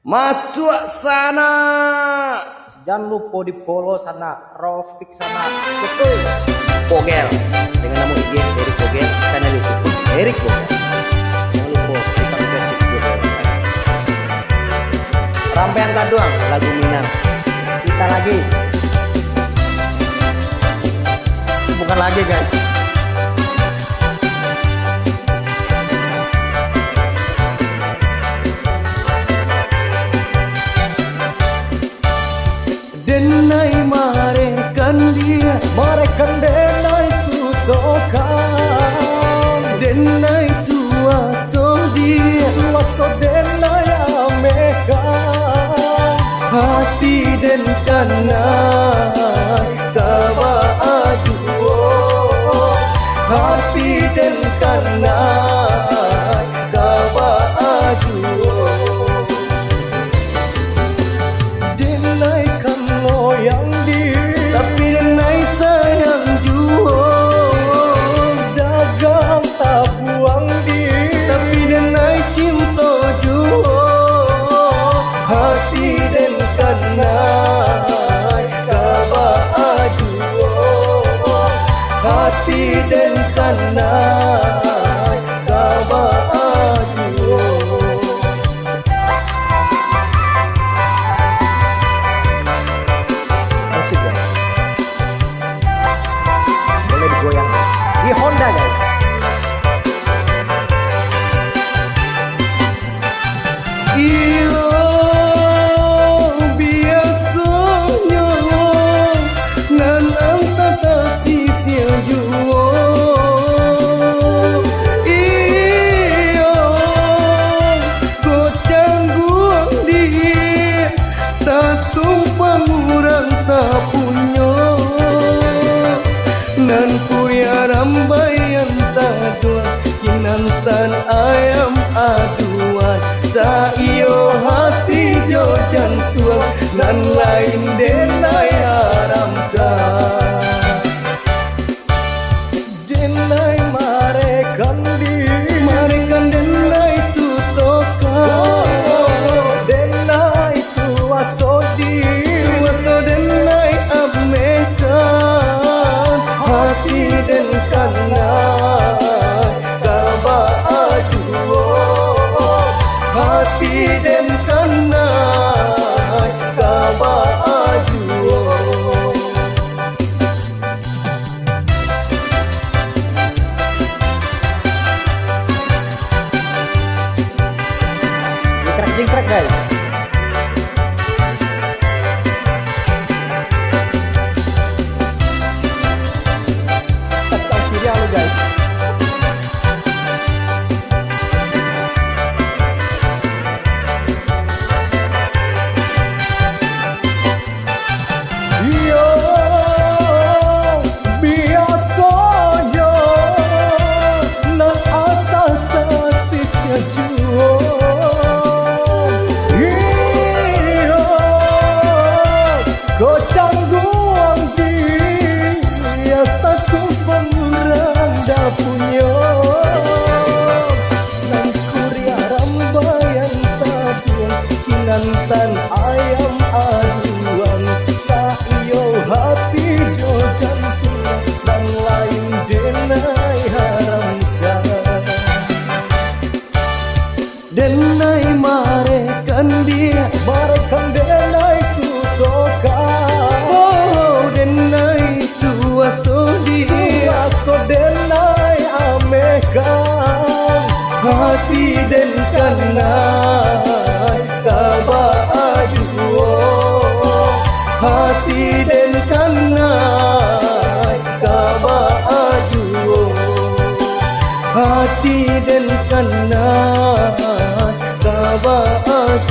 Masuk sana. Jangan lupa di follow sana, Rofik sana. Betul. Kogel dengan nama IG Erik Kogel, channel YouTube Erik Kogel. Jangan lupa di subscribe juga. Rampean Kaduang lagu Minang. Kita lagi. Bukan lagi guys. Denai marekan dia, marekan denai sutokan, denai suaso dia, suaso denai amekan, hati den kanai kawa aduo, hati den kanai kawa aduo. Yang di tapi denai sayang juo, dagang tak buang di tapi denai cinta juo, hati den kanai kawa aduo, hati den kanai kawa aduo. Goyang di Honda guys. Iyo biasanya nanang tata sisir juo, iyo gocang guang dia satu pangurang tak punya. Nan kuya rambayan taduan, kinantan ayam aduan, sa iyo hati jo jantuan, nan lain denai haramkan. Denai marekan di, marekan denai sutokan, denai suaso di, suaso denai amekan, hati den kanai kawa aduo, hati den kanai kawa aduo. Jingkrak guys. Guys. Iyo biasanya nan atas sisnya juo, iyo gocang guang dia satu pengurang dah punya. Nan kuria rambayan taduan, kinantan ayam aduan, tak iyo hati jo jantuan, dan lain denai haramkan. Denai marekan dia, marekan denai sutokan, oh denai suaso dia, suaso denai amekan, hati den kanai kawa aduo, hati den kanai kawa aduo, hati den kanai kawa aduo.